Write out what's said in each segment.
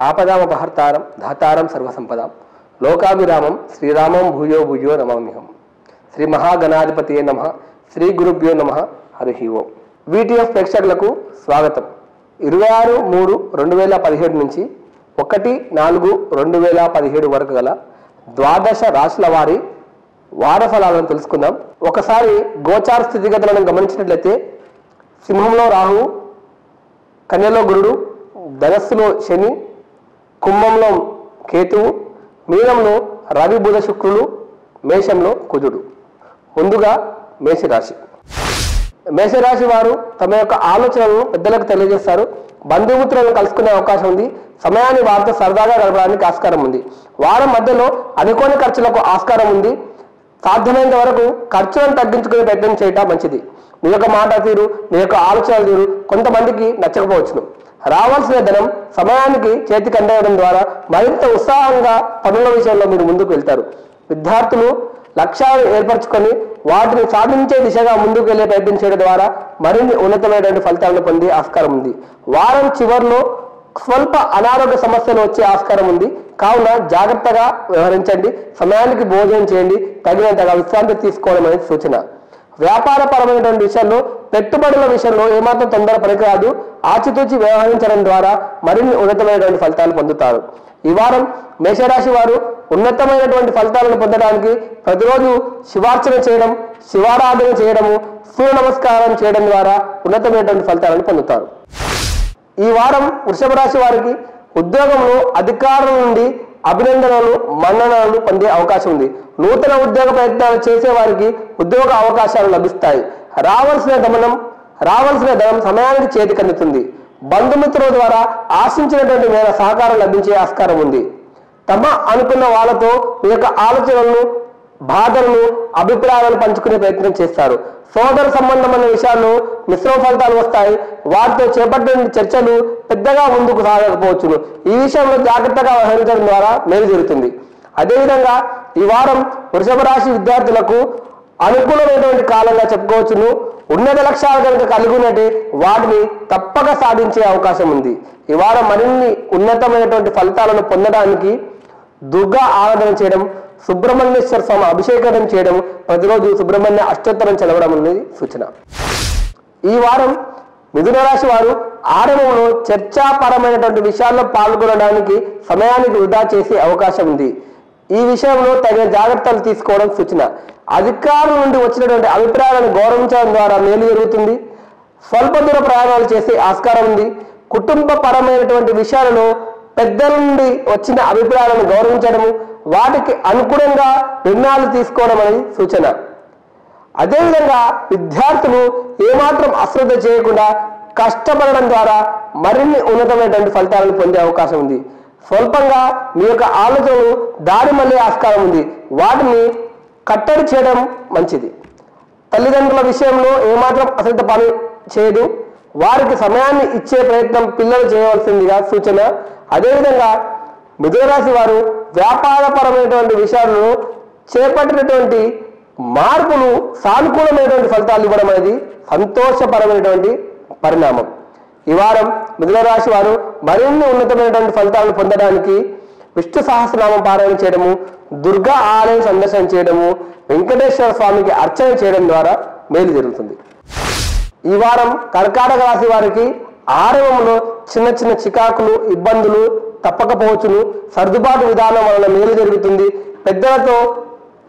ఆపదామపహర్తారం ధాతారం సర్వసంపదాం లోకాభిరామం శ్రీరామం భూయో భూయో నమామ్యహం. శ్రీ మహాగణాధిపతియే నమః. శ్రీ గురుభ్యో నమః. హరి ఓం. వీటీఎఫ్ ప్రేక్షకులకు స్వాగతం. 26/3/2017 నుంచి 1/4/2017 వరకు గల ద్వాదశ రాశుల వారి వార ఫలాలను తెలుసుకుందాం. ఒకసారి గోచార స్థితిగతులను గమనించినట్లయితే సింహంలో రాహువు, కన్యలో గురుడు, ధనస్సులో శని, కుంభంలో కేతువు, మీనంలో రవి బుధ శుక్రులు, మేషంలో కుజుడు. ముందుగా మేషరాశి. మేషరాశి వారు తమ యొక్క ఆలోచనలను పెద్దలకు తెలియజేస్తారు. బంధుమిత్రులను కలుసుకునే అవకాశం ఉంది. సమయాన్ని వారితో సరదాగా గడపడానికి ఆస్కారం ఉంది. వారం మధ్యలో అనుకోని ఖర్చులకు ఆస్కారం ఉంది. సాధ్యమైనంత వరకు ఖర్చులను తగ్గించుకునే ప్రయత్నం చేయటం మంచిది. మీ యొక్క మాట తీరు, మీ యొక్క ఆలోచన తీరు కొంతమందికి నచ్చకపోవచ్చును. రావాల్సిన ధనం సమయానికి చేతికి అందేయడం ద్వారా మరింత ఉత్సాహంగా పనుల విషయంలో మీరు ముందుకు వెళ్తారు. విద్యార్థులు లక్ష్యాలు ఏర్పరచుకొని వాటిని సాధించే దిశగా ముందుకు వెళ్ళే ప్రయత్నం చేయడం ద్వారా మరిన్ని ఉన్నతమైనటువంటి ఫలితాలను పొందే ఆస్కారం ఉంది. వారం చివరిలో స్వల్ప అనారోగ్య సమస్యలు వచ్చే ఆస్కారం ఉంది. కావున జాగ్రత్తగా వ్యవహరించండి. సమయానికి భోజనం చేయండి. తగినంతగా విశ్రాంతి తీసుకోవడం అనేది సూచన. వ్యాపారపరమైనటువంటి విషయాల్లో, పెట్టుబడుల విషయంలో ఏమాత్రం తొందర పనికిరాదు. ఆచితూచి వ్యవహరించడం ద్వారా మరిన్ని ఉన్నతమైనటువంటి ఫలితాలు పొందుతారు. ఈ వారం మేషరాశి వారు ఉన్నతమైనటువంటి ఫలితాలను పొందడానికి ప్రతిరోజు శివార్చన చేయడం, శివారాధన చేయడము, సూర్య నమస్కారం చేయడం ద్వారా ఉన్నతమైనటువంటి ఫలితాలను పొందుతారు. ఈ వారం వృషభ రాశి వారికి ఉద్యోగంలో అధికారుల నుండి అభినందనలు, మన్ననలు పొందే అవకాశం ఉంది. నూతన ఉద్యోగ ప్రయత్నాలు చేసే వారికి ఉద్యోగ అవకాశాలు లభిస్తాయి. రావాల్సిన ధనం సమయానికి చేతికందుతుంది. బంధుమిత్రుల ద్వారా ఆశించినటువంటి మేర సహకారం లభించే ఆస్కారం ఉంది. తమ అనుకున్న వాళ్ళతో మీ యొక్క ఆలోచనలను, బాధలను, అభిప్రాయాలను పంచుకునే ప్రయత్నం చేస్తారు. సోదర సంబంధమైన విషయాల్లో మిశ్రమ ఫలితాలు వస్తాయి. వారితో చేపట్టిన చర్చలు పెద్దగా ముందుకు సాగకపోవచ్చును. ఈ విషయంలో జాగ్రత్తగా వ్యవహరించడం ద్వారా మేలు జరుగుతుంది. అదేవిధంగా ఈ వారం వృషభ రాశి విద్యార్థులకు అనుకూలమైనటువంటి కాలంగా చెప్పుకోవచ్చును. ఉన్నత లక్ష్యాలు కనుక కలిగి ఉన్నట్టే వాటిని తప్పక సాధించే అవకాశం ఉంది. ఈ వారం మరిన్ని ఉన్నతమైనటువంటి ఫలితాలను పొందడానికి దుర్గా ఆరాధన చేయడం, సుబ్రహ్మణ్యేశ్వర స్వామి అభిషేకం చేయడం, ప్రతిరోజు సుబ్రహ్మణ్య అష్టోత్తరం చదవడం అనేది సూచన. ఈ వారం మిథున రాశి వారు ఆరంభంలో చర్చాపరమైనటువంటి విషయాల్లో పాల్గొనడానికి సమయానికి వృధా చేసే అవకాశం ఉంది. ఈ విషయంలో తగిన జాగ్రత్తలు తీసుకోవడం సూచన. అధికారుల నుండి వచ్చినటువంటి అభిప్రాయాలను గౌరవించడం ద్వారా మేలు జరుగుతుంది. స్వల్ప దూర ప్రయాణాలు చేసే ఆస్కారం ఉంది. కుటుంబ పరమైనటువంటి విషయాలలో పెద్దల నుండి వచ్చిన అభిప్రాయాలను గౌరవించడము, వాటికి అనుగుణంగా నిర్ణయాలు తీసుకోవడం అనేది సూచన. అదేవిధంగా విద్యార్థులు ఏమాత్రం అశ్రద్ధ చేయకుండా కష్టపడడం ద్వారా మరిన్ని ఉన్నతమైనటువంటి ఫలితాలను పొందే అవకాశం ఉంది. స్వల్పంగా మీ యొక్క ఆలోచనలు దారి మళ్ళీ ఆస్కారం ఉంది. వాటిని కట్టడి చేయడం మంచిది. తల్లిదండ్రుల విషయంలో ఏమాత్రం అశ్రద్ధ పని చేయదు. వారికి సమయాన్ని ఇచ్చే ప్రయత్నం పిల్లలు చేయవలసిందిగా సూచన. అదేవిధంగా మిథున రాశి వారు వ్యాపారపరమైనటువంటి విషయాలను చేపట్టినటువంటి మార్పులు సానుకూలమైనటువంటి ఫలితాలు ఇవ్వడం అనేది సంతోషపరమైనటువంటి పరిణామం. ఈ వారం మిథున రాశి వారు మరిన్ని ఉన్నతమైనటువంటి ఫలితాలను పొందడానికి విష్ణు సహస్రనామం పారాయణ చేయడము, దుర్గా ఆలయం సందర్శన చేయడము, వెంకటేశ్వర స్వామికి అర్చన చేయడం ద్వారా మేలు జరుగుతుంది. ఈ వారం కర్కాటక రాశి వారికి ఆరంభంలో చిన్న చిన్న చికాకులు, ఇబ్బందులు తప్పకపోవచ్చును. సర్దుబాటు విధానం వలన మేలు జరుగుతుంది. పెద్దలతో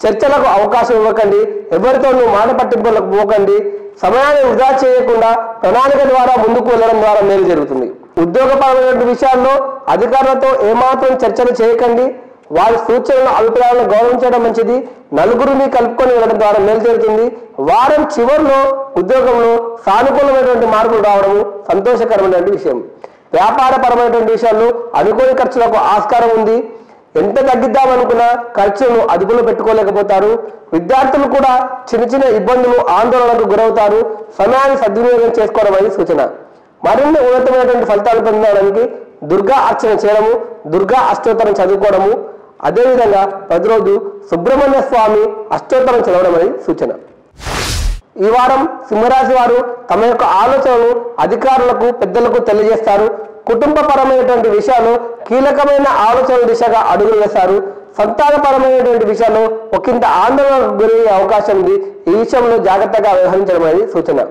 చర్చలకు అవకాశం ఇవ్వకండి. ఎవరితోనూ మాట పట్టింపులకు పోకండి. సమయాన్ని వృధా చేయకుండా ప్రణాళిక ద్వారా ముందుకు వెళ్ళడం ద్వారా మేలు జరుగుతుంది. ఉద్యోగపరమైన విషయాల్లో అధికారులతో ఏమాత్రం చర్చలు చేయకండి. వారి సూచనలు, అభిప్రాయాలను గౌరవించడం మంచిది. నలుగురిని కలుపుకొని వెళ్ళడం ద్వారా మేలు జరుగుతుంది. వారం చివరిలో ఉద్యోగంలో సానుకూలమైనటువంటి మార్పులు రావడము సంతోషకరమైనటువంటి విషయం. వ్యాపారపరమైనటువంటి విషయాల్లో అనుకోని ఖర్చులకు ఆస్కారం ఉంది. ఎంత తగ్గిద్దామనుకున్నా ఖర్చును అదుపులో పెట్టుకోలేకపోతారు. విద్యార్థులు కూడా చిన్న చిన్న ఇబ్బందులు, ఆందోళనకు గురవుతారు. సమయాన్ని సద్వినియోగం చేసుకోవడం అనేది సూచన. మరిన్ని ఉన్నతమైనటువంటి ఫలితాలు పొందడానికి దుర్గా అర్చన చేయడము, దుర్గా అష్టోత్తరం చదువుకోవడము, అదేవిధంగా ప్రతిరోజు సుబ్రహ్మణ్య స్వామి అష్టోత్తరం చదవడం అనేది సూచన. ఈ వారం సింహరాశి వారు తమ యొక్క ఆలోచనలు అధికారులకు, పెద్దలకు తెలియజేస్తారు. కుటుంబపరమైనటువంటి విషయాలు కీలకమైన ఆలోచన దిశగా అడుగులు వేశారు. సంతానపరమైనటువంటి విషయాల్లో ఒకంత ఆందోళనకు గురయ్యే అవకాశం ఉంది. ఈ విషయంలో జాగ్రత్తగా వ్యవహరించడం అనేది సూచన.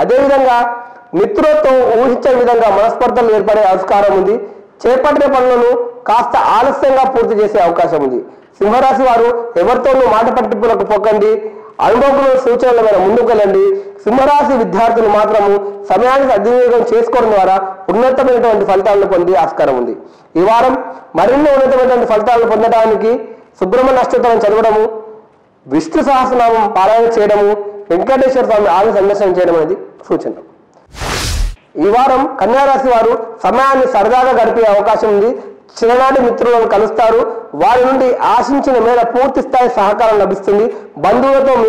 అదేవిధంగా మిత్రులతో ఊహించని విధంగా మనస్పర్ధలు ఏర్పడే ఆస్కారం ఉంది. చేపట్టిన పనులను కాస్త ఆలస్యంగా పూర్తి చేసే అవకాశం ఉంది. సింహరాశి వారు ఎవరితోనూ మాట పట్టింపులకు పోకండి. అనుభవకుల సూచనల మీద ముందుకు వెళ్ళండి. సింహరాశి విద్యార్థులు మాత్రము సమయానికి సద్వినియోగం చేసుకోవడం ద్వారా ఉన్నతమైనటువంటి ఫలితాలను పొందే ఆస్కారం ఉంది. ఈ వారం మరిన్ని ఉన్నతమైనటువంటి ఫలితాలను పొందడానికి సుబ్రహ్మణ్య అష్టోత్తరం చదవడము, విష్ణు సహస్రనామం పారాయణ చేయడము, వెంకటేశ్వర స్వామి ఆలయ సందర్శనం చేయడం అనేది సూచన. ఈ వారం కన్యారాశి వారు సమయాన్ని సరదాగా గడిపే అవకాశం ఉంది. చిన్ననాటి మిత్రులను కలుస్తారు. వారి నుండి ఆశించిన మేర పూర్తి స్థాయి సహకారం లభిస్తుంది. బంధువులతో మీ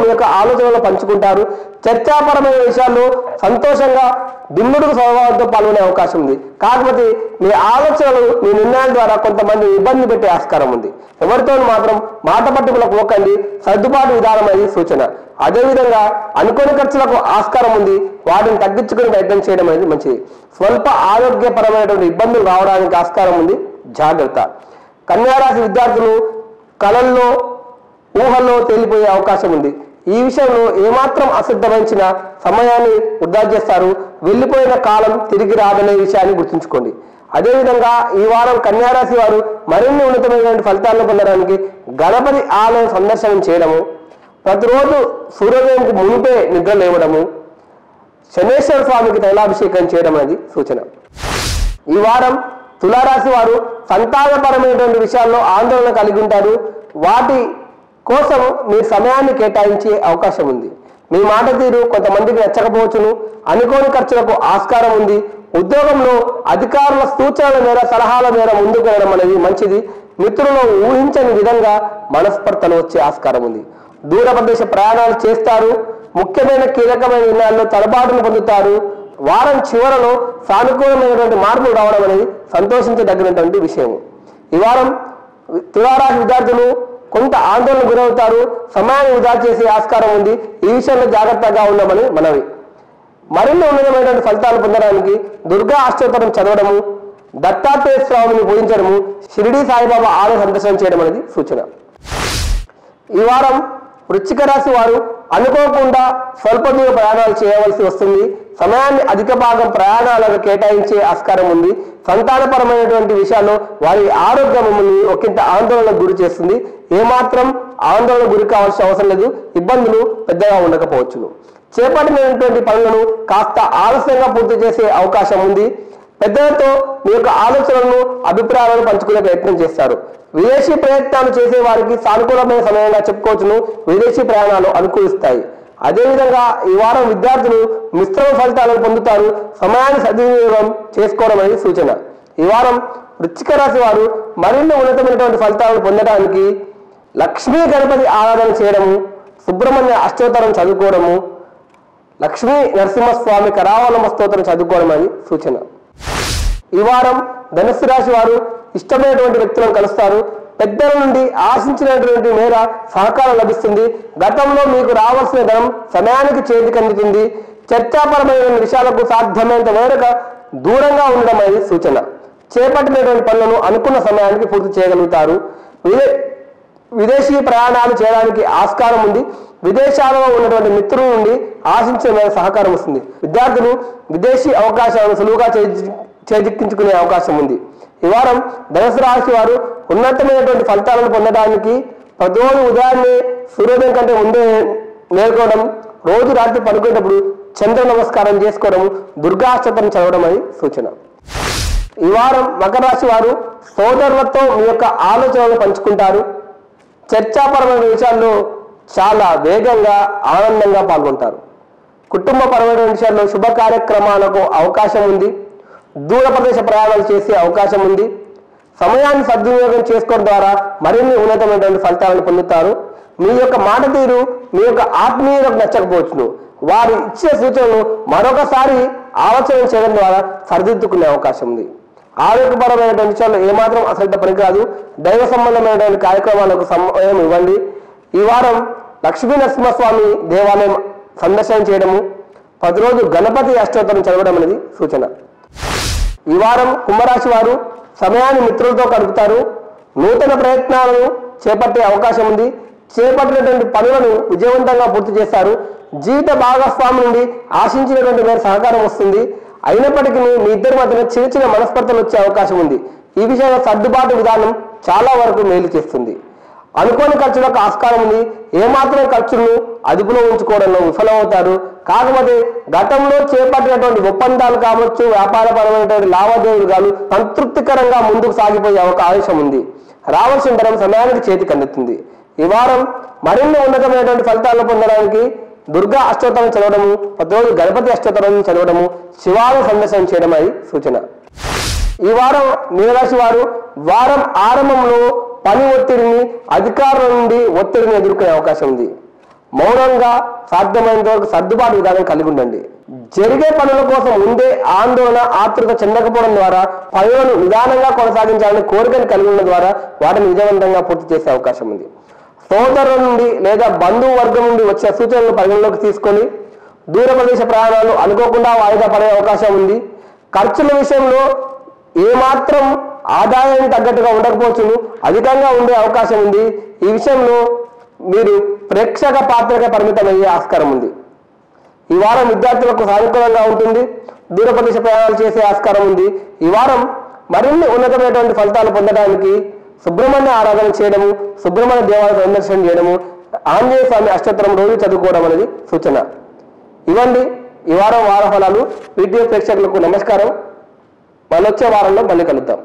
యొక్క ఆలోచనలు పంచుకుంటారు. చర్చాపరమైన విషయాల్లో సంతోషంగా దిమ్ముడుకు స్వభావంతో పాల్గొనే అవకాశం ఉంది. కాకపోతే మీ ఆలోచనలు మీ నిర్ణయాల ద్వారా కొంతమంది ఇబ్బంది పెట్టే ఆస్కారం ఉంది. ఎవరితో మాత్రం మాట పట్టింపులకు పోకండి. సర్దుబాటు విధానం అనేది సూచన. అదేవిధంగా అనుకోని ఖర్చులకు ఆస్కారం ఉంది. వాటిని తగ్గించుకునే ప్రయత్నం చేయడం అనేది మంచిది. స్వల్ప ఆరోగ్యపరమైనటువంటి ఇబ్బందులు రావడానికి ఆస్కారం ఉంది. జాగ్రత్త. కన్యారాశి విద్యార్థులు కళల్లో ఊహల్లో తేలిపోయే అవకాశం ఉంది. ఈ విషయంలో ఏమాత్రం అశ్రద్ధ వహించిన సమయాన్ని వృధా చేస్తారు. వెళ్ళిపోయిన కాలం తిరిగి రాదనే విషయాన్ని గుర్తుంచుకోండి. అదేవిధంగా ఈ వారం కన్యారాశి వారు మరిన్ని ఉన్నతమైనటువంటి ఫలితాలను పొందడానికి గణపతి ఆలయం సందర్శనం చేయడము, ప్రతిరోజు సూర్యోదయంకు మునిపే నిద్ర లేవడము, శనేశ్వర స్వామికి తైలాభిషేకం చేయడం అనేది సూచన. ఈ వారం తులారాశి వారు సంతానపరమైనటువంటి విషయాల్లో ఆందోళన కలిగి ఉంటారు. వాటి కోసం మీ సమయాన్ని కేటాయించే అవకాశం ఉంది. మీ మాట తీరు కొంతమందికి నచ్చకపోవచ్చును. అనుకోని ఖర్చులకు ఆస్కారం ఉంది. ఉద్యోగంలో అధికారుల సూచనల మేర సలహాల మేర ముందుకు వెళ్ళడం అనేది మంచిది. మిత్రులు ఊహించని విధంగా మనస్పర్ధలు వచ్చే ఆస్కారం ఉంది. దూర ప్రదేశ ప్రయాణాలు చేస్తారు. ముఖ్యమైన కీలకమైన నిర్ణయాల్లో తడబాటును పొందుతారు. వారం చివరలో సానుకూలమైనటువంటి మార్పులు రావడం అనేది సంతోషించదగినటువంటి విషయం. ఈ వారం తులారాశి విద్యార్థులు కొంత ఆందోళన గురవుతారు. సమయాన్ని వృధా చేసే ఆస్కారం ఉంది. ఈ విషయంలో జాగ్రత్తగా ఉండమని మనవి. మరిన్ని ఉన్నతమైనటువంటి ఫలితాలు పొందడానికి దుర్గా అష్టోత్తరం చదవడము, దత్తాత్రేయ స్వామిని పూజించడము, షిరిడి సాయిబాబా ఆలయ సందర్శనం చేయడం అనేది సూచన. ఈ వారం వృశ్చిక రాశి వారు అనుకోకుండా స్వల్ప దూర ప్రయాణాలు చేయవలసి వస్తుంది. సమయాన్ని అధిక భాగం ప్రయాణాలకు కేటాయించే ఆస్కారం ఉంది. సంతానపరమైనటువంటి విషయాల్లో వారి ఆరోగ్యం మిమ్మల్ని ఒకంత ఆందోళనకు గురి చేస్తుంది. ఏమాత్రం ఆందోళన గురి కావాల్సిన అవసరం లేదు. ఇబ్బందులు పెద్దగా ఉండకపోవచ్చును. చేపట్టినటువంటి పనులను కాస్త ఆలస్యంగా పూర్తి చేసే అవకాశం ఉంది. పెద్దలతో మీ యొక్క ఆలోచనలను అభిప్రాయాలను పంచుకునే ప్రయత్నం చేస్తారు. విదేశీ ప్రయత్నాలు చేసే వారికి సానుకూలమైన సమయంగా చెప్పుకోవచ్చును. విదేశీ ప్రయాణాలు అనుకూలిస్తాయి. అదేవిధంగా ఈ వారం విద్యార్థులు మిశ్రమ ఫలితాలను పొందుతారు. సమయాన్ని సద్వినియోగం చేసుకోవడం అనేది సూచన. ఈ వారం వృశ్చిక రాశి వారు మరిన్ని ఉన్నతమైనటువంటి ఫలితాలను పొందడానికి లక్ష్మీ గణపతి ఆరాధన చేయడము, సుబ్రహ్మణ్య అష్టోత్తరం చదువుకోవడము, లక్ష్మీ నరసింహస్వామి కరావలంబ స్తోత్రం చదువుకోవడం అని సూచన. ఈ వారం ధనుస్సు రాశి వారు ఇష్టమైనటువంటి వ్యక్తులను కలుస్తారు. పెద్దల నుండి ఆశించినటువంటి మేర సహకారం లభిస్తుంది. గతంలో మీకు రావాల్సిన ధనం సమయానికి చేతికి అందుతుంది. చర్చాపరమైన విషయాలకు సాధ్యమైనంత మేరకు దూరంగా ఉండడం అనేది సూచన. చేపట్టినటువంటి పనులను అనుకున్న సమయానికి పూర్తి చేయగలుగుతారు. విదేశీ ప్రయాణాలు చేయడానికి ఆస్కారం ఉంది. విదేశాలలో ఉన్నటువంటి మిత్రుల నుండి ఆశించిన మేర సహకారం వస్తుంది. విద్యార్థులు విదేశీ అవకాశాలను సులువుగా చేజిక్కించుకునే అవకాశం ఉంది. ఈ వారం ధనుసు రాశి వారు ఉన్నతమైనటువంటి ఫలితాలను పొందడానికి ప్రతిరోజు ఉదయాన్నే సూర్యోదయం కంటే ముందే మేల్కోవడం, రోజు రాత్రి పడుకునేటప్పుడు చంద్ర నమస్కారం చేసుకోవడం, దుర్గాష్టోత్తరం చదవడం అని సూచన. ఈ వారం మకర రాశి వారు సోదరులతో మీ యొక్క ఆలోచనలు పంచుకుంటారు. చర్చాపరమైన విషయాల్లో చాలా వేగంగా ఆనందంగా పాల్గొంటారు. కుటుంబపరమైన విషయాల్లో శుభ కార్యక్రమాలకు అవకాశం ఉంది. దూర ప్రదేశ ప్రయాణాలు చేసే అవకాశం ఉంది. సమయాన్ని సద్వినియోగం చేసుకోవడం ద్వారా మరిన్ని ఉన్నతమైనటువంటి ఫలితాలను పొందుతారు. మీ యొక్క మాట తీరు మీ యొక్క ఆత్మీయులకు నచ్చకపోవచ్చును. వారు ఇచ్చే సూచనలు మరొకసారి ఆలోచన చేయడం ద్వారా సరిదిద్దుకునే అవకాశం ఉంది. ఆరోగ్యపరమైనటువంటి విషయాల్లో ఏమాత్రం అశ్రద్ధ పనికిరాదు. దైవ సంబంధమైనటువంటి కార్యక్రమాలకు సమయం ఇవ్వండి. ఈ వారం లక్ష్మీ నరసింహస్వామి దేవాలయం సందర్శనం చేయడము, ప్రతిరోజు గణపతి అష్టోత్తరం చదవడం అనేది సూచన. ఈ వారం కుంభరాశి వారు సమయాన్ని మిత్రులతో గడుపుతారు. నూతన ప్రయత్నాలను చేపట్టే అవకాశం ఉంది. చేపట్టినటువంటి పనులను విజయవంతంగా పూర్తి చేస్తారు. జీవిత భాగస్వామి నుండి ఆశించినటువంటి మేర సహకారం వస్తుంది. అయినప్పటికీ మీ ఇద్దరి మధ్యన చిన్న చిన్న మనస్పర్ధలు వచ్చే అవకాశం ఉంది. ఈ విషయంలో సర్దుబాటు విధానం చాలా వరకు మేలు చేస్తుంది. అనుకోని ఖర్చులకు ఆస్కారం ఉంది. ఏమాత్రం ఖర్చులను అదుపులో ఉంచుకోవడంలో విఫలమవుతారు. కాకపోతే గతంలో చేపట్టినటువంటి ఒప్పందాలు కావచ్చు, వ్యాపారపరమైనటువంటి లావాదేవీలు కాదు సంతృప్తికరంగా ముందుకు సాగిపోయే అవకాశం ఉంది. రావాల్సిన ధనం సమయానికి చేతికి అందుతుంది. ఈ వారం మరిన్ని ఉన్నతమైనటువంటి ఫలితాలను పొందడానికి దుర్గా అష్టోత్తరం చదవడము, ప్రతిరోజు గణపతి అష్టోత్తరం చదవడము, శివాలయ సందర్శనం చేయడం అది సూచన. ఈ వారం మీనరాశి వారు వారం ఆరంభంలో పని ఒత్తిడిని, అధికారుల నుండి ఒత్తిడిని ఎదుర్కొనే అవకాశం ఉంది. మౌనంగా సాధ్యమైనంత వరకు సర్దుబాటు విధానం కలిగి ఉండండి. జరిగే పనుల కోసం ముందే ఆందోళన, ఆతృత చెందకపోవడం ద్వారా పనులను నిదానంగా కొనసాగించాలని కోరికను కలిగి ఉండడం ద్వారా వాటిని విజయవంతంగా పూర్తి చేసే అవకాశం ఉంది. సోదరుల నుండి లేదా బంధువు వర్గం నుండి వచ్చే సూచనలను పరిగణలోకి తీసుకొని దూర ప్రదేశ ప్రయాణాలు అనుకోకుండా వాయిదా పడే అవకాశం ఉంది. ఖర్చుల విషయంలో ఏమాత్రం ఆదాయానికి తగ్గట్టుగా ఉండకపోవచ్చును, అధికంగా ఉండే అవకాశం ఉంది. ఈ విషయంలో మీరు ప్రేక్షక పాత్రగా పరిమితమయ్యే ఆస్కారం ఉంది. ఈ వారం విద్యార్థులకు సానుకూలంగా ఉంటుంది. దూర ప్రదేశ ప్రయాణాలు చేసే ఆస్కారం ఉంది. ఈ వారం మరిన్ని ఉన్నతమైనటువంటి ఫలితాలు పొందడానికి సుబ్రహ్మణ్య ఆరాధన చేయడము, సుబ్రహ్మణ్య దేవాలయ సందర్శనం చేయడము, ఆంజనేయ స్వామి అష్టోత్తరం రోజు చదువుకోవడం అనేది సూచన. ఇవ్వండి ఈ వారం వార ఫలాలు. వీడియో ప్రేక్షకులకు నమస్కారం. మళ్ళొచ్చే వారంలో మళ్ళీ కలుద్దాం.